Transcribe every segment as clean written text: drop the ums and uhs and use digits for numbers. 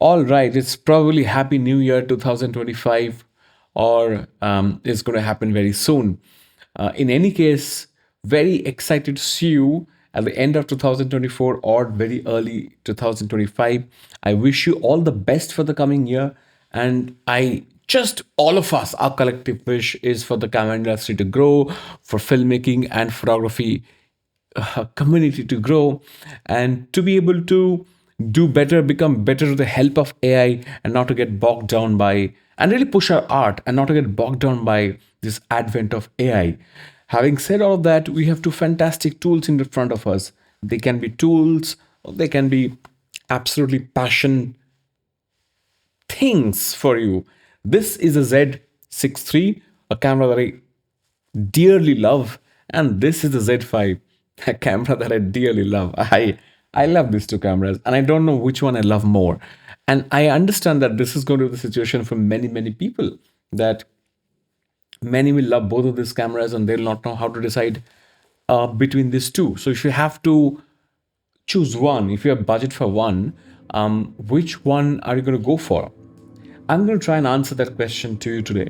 All right, it's probably Happy New Year 2025, or it's going to happen very soon. In any case, very excited to see you at the end of 2024 or very early 2025. I wish you all the best for the coming year, and I just all of us, our collective wish is for the camera industry to grow, for filmmaking and photography community to grow, and to be able to do better, become better with the help of AI, and not to get bogged down by, and really push our art and not to get bogged down by this advent of AI. Having said all of that, we have two fantastic tools in the front of us. They can be tools, or they can be absolutely passion things for you. This is a Z6III, a camera that I dearly love, and this is the Z5, a camera that I dearly love. I love these two cameras, and I don't know which one I love more. And I understand that this is going to be the situation for many people, that many will love both of these cameras and they'll not know how to decide between these two. So if you have to choose one, if you have budget for one, which one are you going to go for? I'm going to try and answer that question to you today.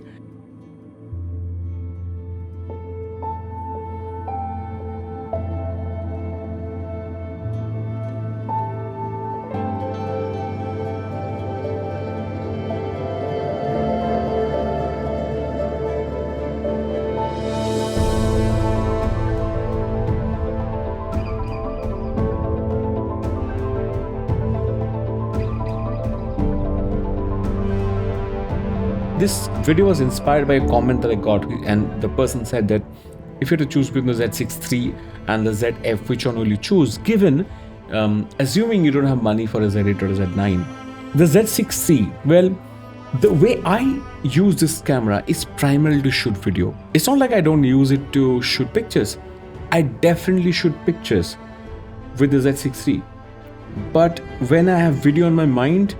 This video was inspired by a comment that I got, and the person said that if you had to choose between the Z6III and the ZF, which one will you choose? Given, assuming you don't have money for a Z8 or a Z9, the Z6III, well, the way I use this camera is primarily to shoot video. It's not like I don't use it to shoot pictures. I definitely shoot pictures with the Z6III. But when I have video on my mind,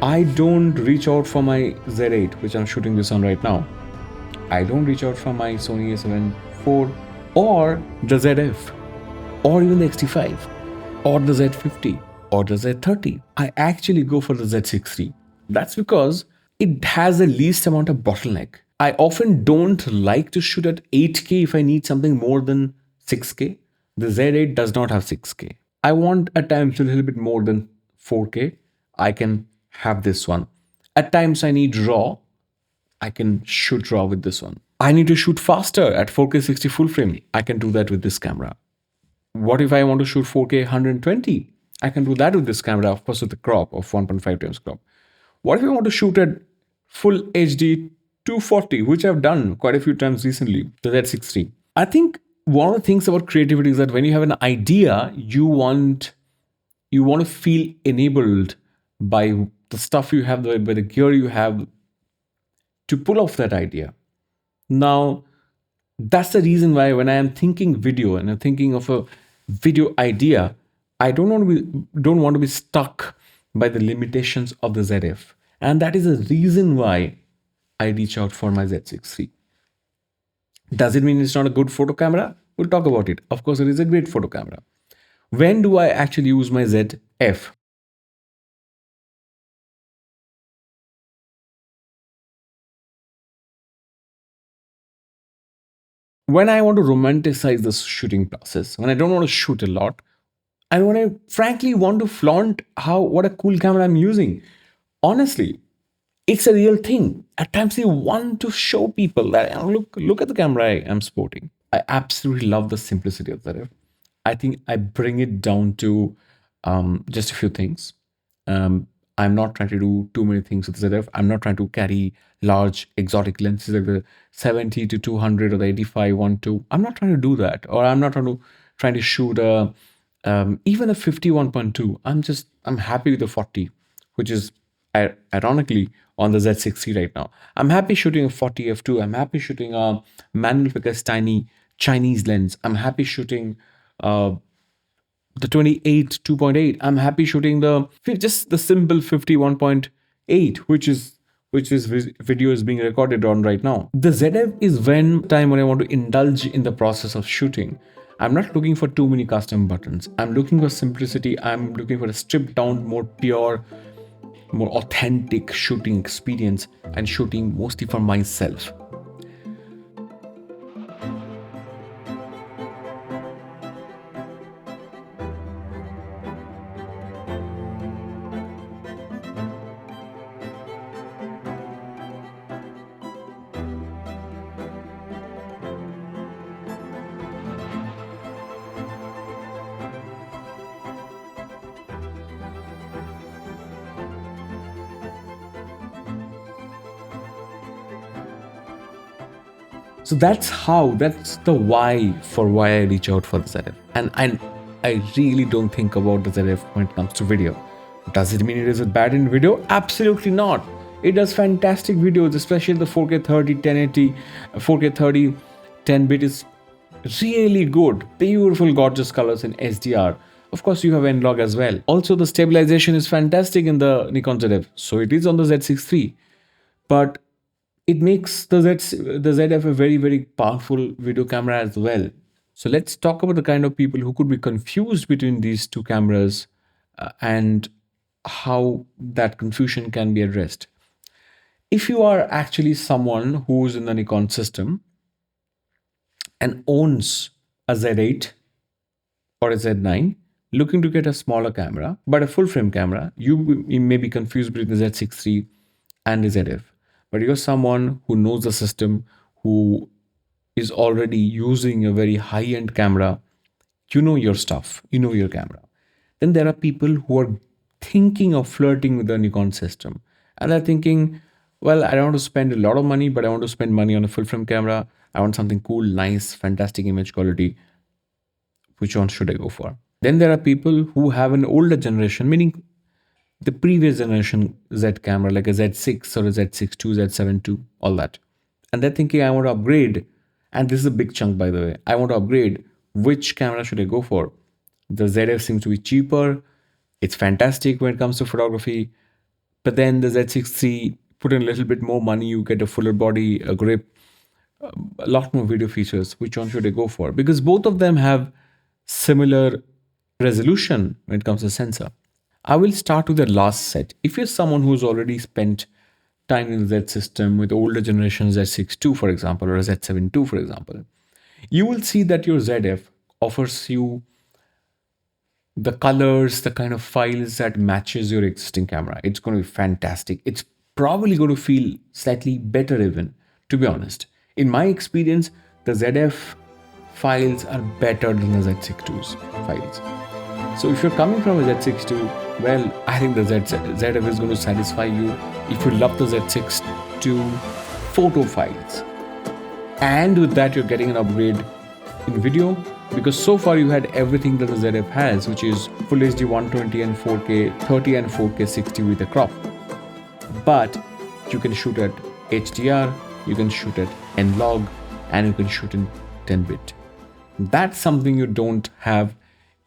I don't reach out for my Z8, which I'm shooting this on right now. I don't reach out for my Sony A7 IV or the ZF or even the X-T5 or the Z50 or the Z30. I actually go for the Z6III. That's because it has the least amount of bottleneck. I often don't like to shoot at 8K if I need something more than 6K. The Z8 does not have 6K. I want at times a little bit more than 4K. I can have this one. At times I need RAW. I can shoot RAW with this one. I need to shoot faster at 4K 60 full frame. I can do that with this camera. What if I want to shoot 4K 120? I can do that with this camera, of course, with the crop of 1.5 times crop. What if I want to shoot at full HD 240, which I've done quite a few times recently, the Z6III. I think one of the things about creativity is that when you have an idea, you want to feel enabled by the stuff you have, by the gear you have to pull off that idea. Now, that's the reason why when I am thinking video and I'm thinking of a video idea, I don't want to be stuck by the limitations of the ZF. And that is the reason why I reach out for my Z6III. Does it mean it's not a good photo camera? We'll talk about it. Of course, it is a great photo camera. When do I actually use my ZF? When I want to romanticize the shooting process, when I don't want to shoot a lot, and when I frankly want to flaunt what a cool camera I'm using. Honestly, it's a real thing. At times you want to show people that look at the camera I am sporting. I absolutely love the simplicity of that. I think I bring it down to just a few things. I'm not trying to do too many things with ZF. I'm not trying to carry large exotic lenses like the 70 to 200 or the 85 1.2. I'm not trying to do that, or I'm not trying to shoot even a 51.2. I'm happy with the 40, which is ironically on the Z6C right now. I'm happy shooting a 40 f2. I'm happy shooting a manual focus tiny Chinese lens. I'm happy shooting the 28 2.8. I'm happy shooting just the simple 51.8, which is video is being recorded on right now. The ZF is when time when I want to indulge in the process of shooting. I'm not looking for too many custom buttons. I'm looking for simplicity. I'm looking for a stripped down, more pure more authentic shooting experience and shooting mostly for myself. So that's the why for why I reach out for the ZF. And I really don't think about the ZF when it comes to video. Does it mean it is bad in video? Absolutely not. It does fantastic videos, especially the 4K 30, 1080, 4K 30, 10-bit is really good. Beautiful, gorgeous colors in SDR. Of course, you have N-Log as well. Also, the stabilization is fantastic in the Nikon ZF. So it is on the Z6III. But it makes the ZF a very, very powerful video camera as well. So let's talk about the kind of people who could be confused between these two cameras and how that confusion can be addressed. If you are actually someone who's in the Nikon system and owns a Z8 or a Z9, looking to get a smaller camera, but a full frame camera, you may be confused between the Z6III and the ZF. But you're someone who knows the system, who is already using a very high-end camera, you know your stuff, you know your camera. Then there are people who are thinking of flirting with the Nikon system. And they're thinking, well, I don't want to spend a lot of money, but I want to spend money on a full frame camera. I want something cool, nice, fantastic image quality. Which one should I go for? Then there are people who have an older generation, meaning the previous generation Z camera, like a Z6 or a Z6II, Z7II, all that. And they're thinking, I want to upgrade. And this is a big chunk, by the way. I want to upgrade. Which camera should I go for? The ZF seems to be cheaper. It's fantastic when it comes to photography. But then the Z6III, put in a little bit more money, you get a fuller body, a grip, a lot more video features. Which one should I go for? Because both of them have similar resolution when it comes to sensor. I will start with the last set. If you're someone who's already spent time in the Z system with older generations Z6II, for example, or a Z7II, for example, you will see that your ZF offers you the colors, the kind of files that matches your existing camera. It's going to be fantastic. It's probably going to feel slightly better even, to be honest. In my experience, the ZF files are better than the Z6II's files. So if you're coming from a Z6II, well, I think the ZF is going to satisfy you if you love the Z6II photo files. And with that, you're getting an upgrade in video, because so far you had everything that the ZF has, which is Full HD 120 and 4K 30 and 4K 60 with a crop. But you can shoot at HDR, you can shoot at N-Log, and you can shoot in 10-bit. That's something you don't have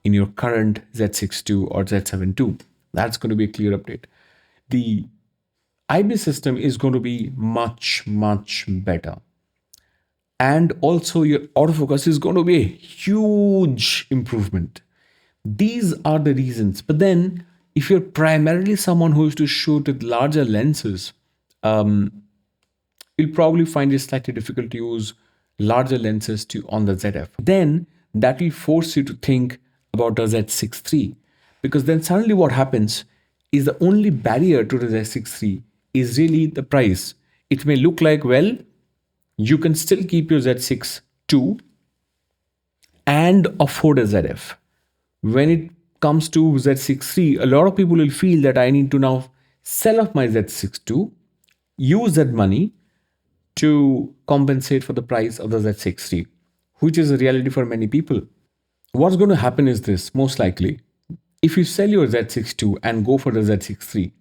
in your current Z6II or Z7II. That's going to be a clear update. The IB system is going to be much, much better. And also your autofocus is going to be a huge improvement. These are the reasons. But then if you're primarily someone who is to shoot with larger lenses, you'll probably find it slightly difficult to use larger lenses on the ZF. Then that will force you to think about the Z6III, because then suddenly what happens is the only barrier to the Z6III is really the price. It may look like, well, you can still keep your Z6II and afford a ZF. When it comes to Z6III, a lot of people will feel that I need to now sell off my Z6II, use that money to compensate for the price of the Z6III, which is a reality for many people. What's going to happen is this, most likely, if you sell your Z6II and go for the Z6III,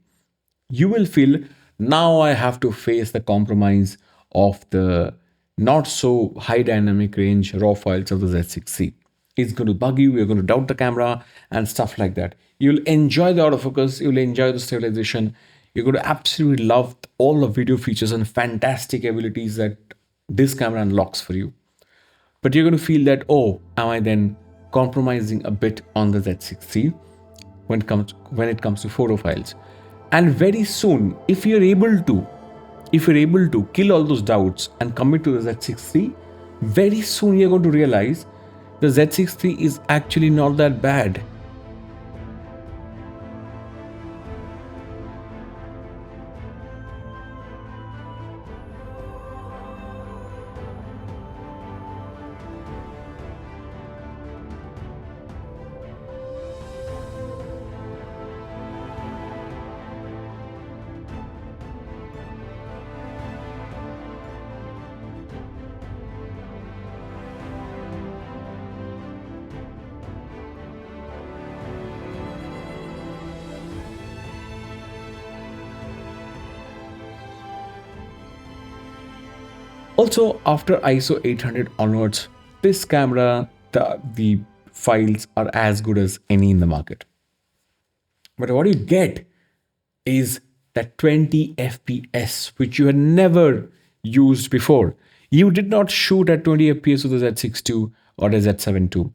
you will feel, now I have to face the compromise of the not so high dynamic range raw files of the Z6III. It's going to bug you, you're going to doubt the camera and stuff like that. You'll enjoy the autofocus, you'll enjoy the stabilization, you're going to absolutely love all the video features and fantastic abilities that this camera unlocks for you. But you're going to feel that, oh, am I then compromising a bit on the Z6III when it comes to photo files? And very soon, if you're able to kill all those doubts and commit to the Z6 III, very soon you're going to realize the Z6 III is actually not that bad. Also, after ISO 800 onwards, this camera, the files are as good as any in the market. But what you get is that 20 FPS, which you had never used before. You did not shoot at 20 FPS with the Z6 II or the Z7 II.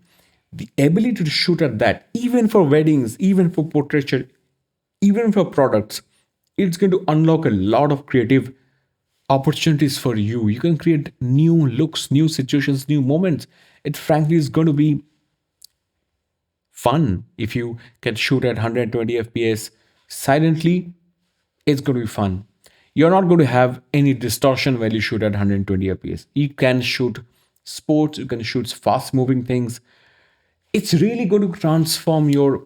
The ability to shoot at that, even for weddings, even for portraiture, even for products, it's going to unlock a lot of creative opportunities for you. You can create new looks, new situations, new moments. It frankly is going to be fun if you can shoot at 120 FPS silently. It's going to be fun. You're not going to have any distortion while you shoot at 120 FPS. You can shoot sports, you can shoot fast moving things. It's really going to transform your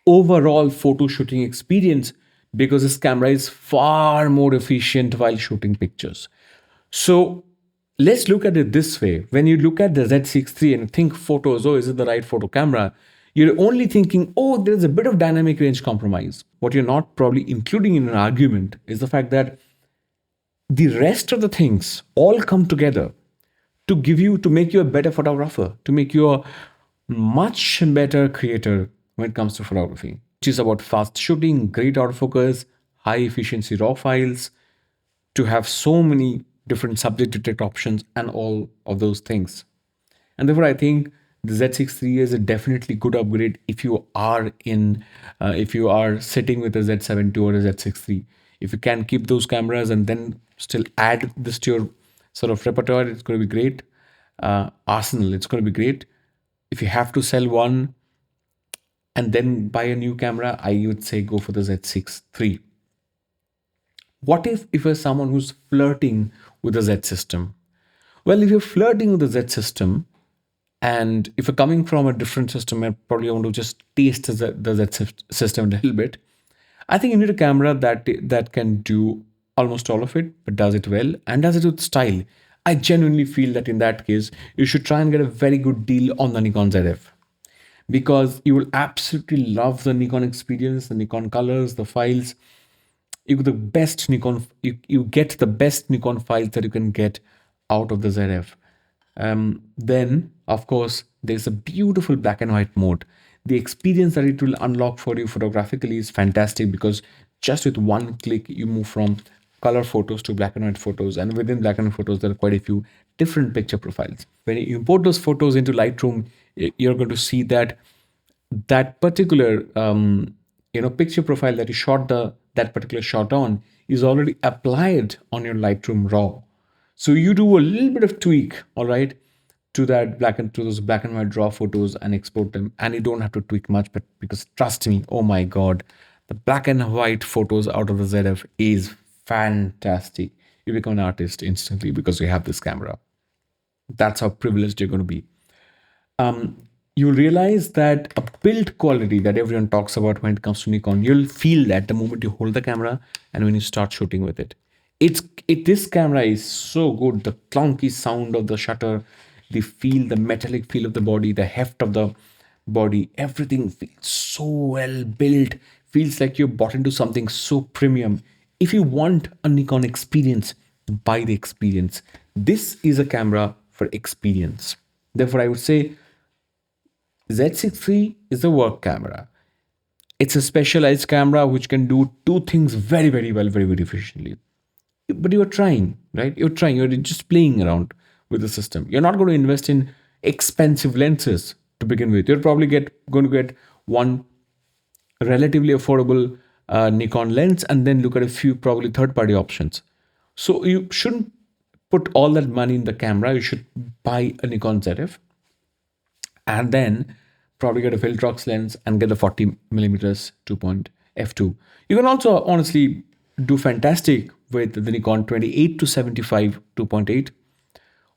overall photo shooting experience because this camera is far more efficient while shooting pictures. So let's look at it this way. When you look at the Z6 III and think photos, oh, is it the right photo camera? You're only thinking, oh, there's a bit of dynamic range compromise. What you're not probably including in an argument is the fact that the rest of the things all come together to make you a better photographer, to make you a much better creator when it comes to photography, which is about fast shooting, great autofocus, high efficiency raw files, to have so many different subject detect options and all of those things. And therefore, I think the Z6 III is a definitely good upgrade if you are sitting with a Z7 II or a Z6 III. If you can keep those cameras and then still add this to your sort of repertoire, it's going to be great. Arsenal, it's going to be great. If you have to sell one and then buy a new camera, I would say go for the Z6 III. What if you're someone who's flirting with the Z system? Well, if you're flirting with the Z system, and if you're coming from a different system and probably want to just taste the Z system a little bit, I think you need a camera that can do almost all of it, but does it well and does it with style. I genuinely feel that in that case, you should try and get a very good deal on the Nikon ZF, because you will absolutely love the Nikon experience, the Nikon colors, the files. You get the best Nikon files that you can get out of the ZF. Then, of course, there's a beautiful black and white mode. The experience that it will unlock for you photographically is fantastic, because just with one click, you move from color photos to black and white photos. And within black and white photos, there are quite a few different picture profiles. When you import those photos into Lightroom, you're going to see that particular picture profile that you shot that particular shot on is already applied on your Lightroom RAW. So you do a little bit of tweak, all right, to those black and white raw photos and export them, and you don't have to tweak much. But because trust me, oh my god, the black and white photos out of the ZF is fantastic. You become an artist instantly because you have this camera. That's how privileged you're going to be. You'll realize that a build quality that everyone talks about when it comes to Nikon, you'll feel that the moment you hold the camera and when you start shooting with it. This camera is so good. The clunky sound of the shutter, the metallic feel of the body, the heft of the body, everything feels so well built. Feels like you're bought into something so premium. If you want a Nikon experience, buy the experience. This is a camera for experience. Therefore, I would say Z6 III is a work camera. It's a specialized camera which can do two things very, very well, very, very efficiently. But you're trying, right? You're just playing around with the system. You're not going to invest in expensive lenses to begin with. You're probably going to get one relatively affordable Nikon lens, and then look at a few probably third-party options. So you shouldn't put all that money in the camera. You should buy a Nikon ZF and then probably get a Filtrox lens and get the 40 millimeters 2.f2. You can also honestly do fantastic with the Nikon 28 to 75 2.8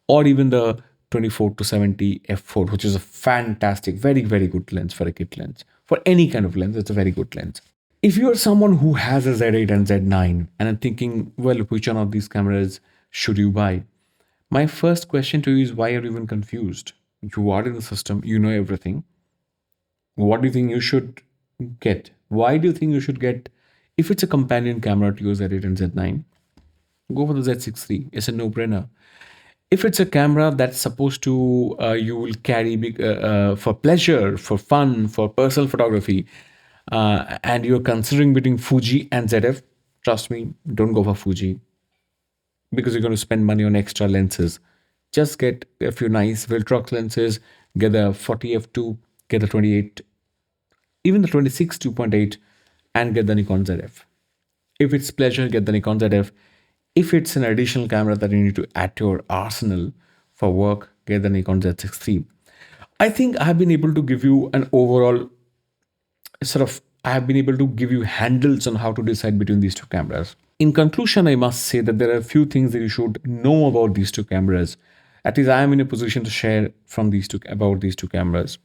or even the 24 to 70 f4, which is a fantastic, very, very good lens for a kit lens. For any kind of lens, it's a very good lens. If you're someone who has a Z8 and Z9 and I'm thinking, well, which one of these cameras should you buy? My first question to you is, why are you even confused? You are in the system, you know everything. What do you think you should get? Why do you think you should get, if it's a companion camera to your Z8 and Z9, go for the Z6III. It's a no-brainer. If it's a camera that's supposed to you will carry for pleasure, for fun, for personal photography, and you're considering between Fuji and ZF, trust me, don't go for Fuji because you're going to spend money on extra lenses. Just get a few nice Viltrox lenses, get the 40f2, get the 28, even the 26 2.8, and get the Nikon ZF. If it's pleasure, get the Nikon ZF. If it's an additional camera that you need to add to your arsenal for work, get the Nikon Z6III. I think I've been able to give you an overall I have been able to give you handles on how to decide between these two cameras. In conclusion, I must say that there are a few things that you should know about these two cameras. At least I am in a position to share from these two about these two cameras.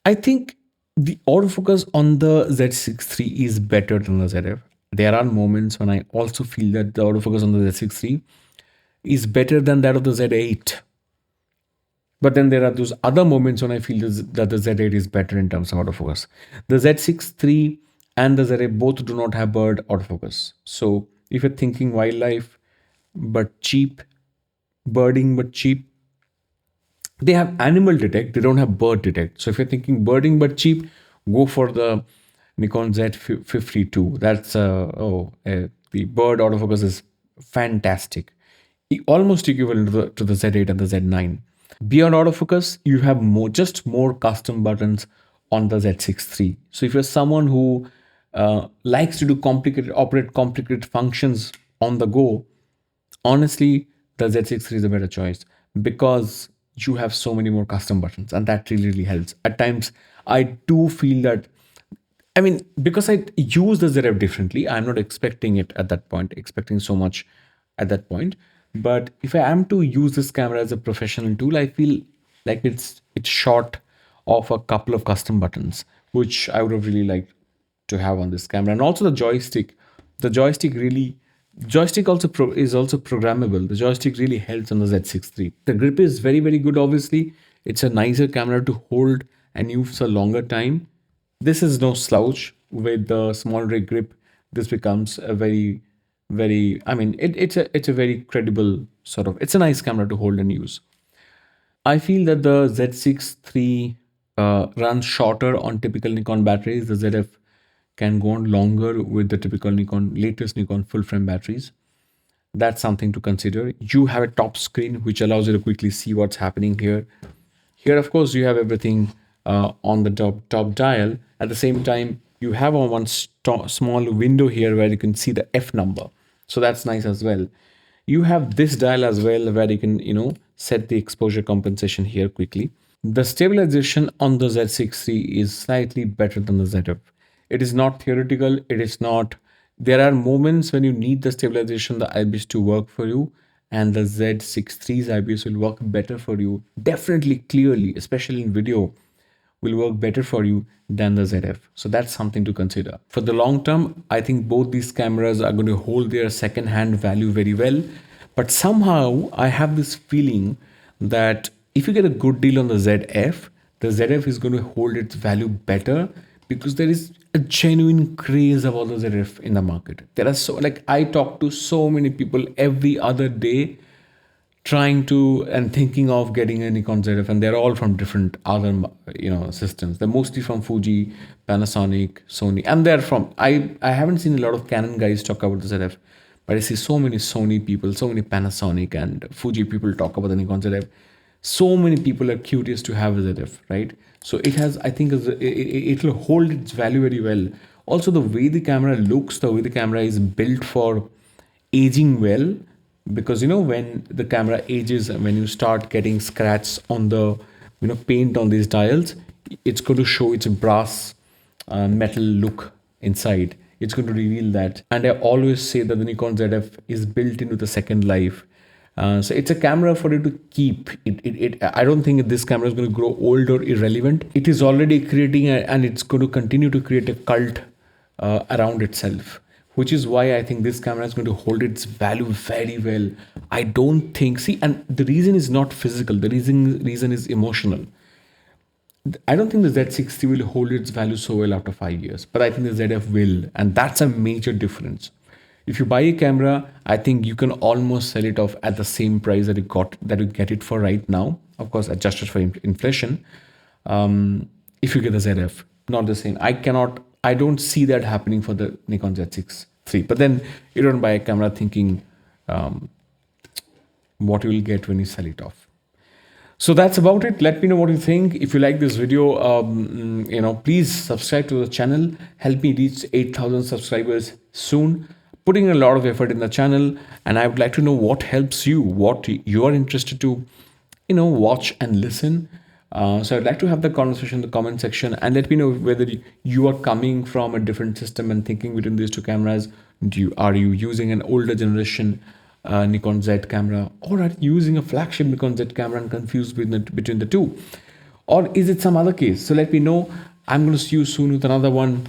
I think the autofocus on the Z6III is better than the ZF. There are moments when I also feel that the autofocus on the Z6III is better than that of the Z8. But then there are those other moments when I feel that the Z8 is better in terms of autofocus. The Z6III and the Z8 both do not have bird autofocus. So if you're thinking wildlife but cheap, birding but cheap, they have animal detect, they don't have bird detect. So if you're thinking birding but cheap, go for the Nikon Z52. That's the bird autofocus is fantastic, almost equivalent to the Z8 and the Z9. Beyond autofocus, you have more custom buttons on the Z6III. So if you're someone who likes to operate complicated functions on the go, honestly, the Z6III is a better choice because you have so many more custom buttons, and that really, really helps. At times, I do feel that, I mean, because I use the ZF differently, I'm not expecting it at that point, expecting so much at that point. But if I am to use this camera as a professional tool, I feel like it's short of a couple of custom buttons, which I would have really liked to have on this camera. And also the joystick. The joystick also is also programmable. The joystick really helps on the Z6III. The grip is very, very good, obviously. It's a nicer camera to hold and use a longer time. This is no slouch. With the small rig grip, this becomes a very, very, I mean, it's a very credible it's a nice camera to hold and use. I feel that the Z6III runs shorter on typical Nikon batteries. The ZF can go on longer with the typical latest Nikon full frame batteries. That's something to consider. You have a top screen which allows you to quickly see what's happening here. Here, of course, you have everything on the top dial. At the same time, you have one small window here where you can see the F number. So that's nice as well. You have this dial as well where you can, set the exposure compensation here quickly. The stabilization on the Z6III is slightly better than the ZF. It is not theoretical. It is not. There are moments when you need the stabilization, the IBIS to work for you, and the Z6III's IBIS will work better for you. Definitely, clearly, especially in video, will work better for you than the ZF. So that's something to consider. For the long term, I think both these cameras are going to hold their second-hand value very well. But somehow I have this feeling that if you get a good deal on the ZF is going to hold its value better because there is a genuine craze about the ZF in the market. There are I talk to so many people every other day trying to and thinking of getting a Nikon ZF, and they're all from different other systems. They're mostly from Fuji, Panasonic, Sony, and they're from I haven't seen a lot of Canon guys talk about the ZF, but I see so many Sony people, so many Panasonic and Fuji people talk about the Nikon ZF. So many people are curious to have a ZF, right? So it has, I think, it will hold its value very well Also, the way the camera looks, the way the camera is built for aging well, because when the camera ages, when you start getting scratches on the paint on these dials, it's going to show its brass metal look inside. It's going to reveal that. And I always say that the Nikon ZF is built into the second life. So it's a camera for you to keep. I don't think this camera is going to grow old or irrelevant. It is already creating and it's going to continue to create a cult around itself, which is why I think this camera is going to hold its value very well. I don't think, see, and the reason is not physical, the reason is emotional. I don't think the Z6III will hold its value so well after 5 years, but I think the ZF will, and that's a major difference. If you buy a camera, I think you can almost sell it off at the same price that you get it for right now. Of course, adjusted for inflation. If you get the ZF, not the same. I don't see that happening for the Nikon Z6III. But then you don't buy a camera thinking what you will get when you sell it off. So that's about it. Let me know what you think. If you like this video, please subscribe to the channel. Help me reach 8,000 subscribers soon. Putting a lot of effort in the channel, and I would like to know what helps you, what you are interested to, watch and listen. So I'd like to have the conversation in the comment section, and let me know whether you are coming from a different system and thinking between these two cameras. Are you using an older generation Nikon Z camera, or are you using a flagship Nikon Z camera and confused between the two? Or is it some other case? So let me know. I'm going to see you soon with another one.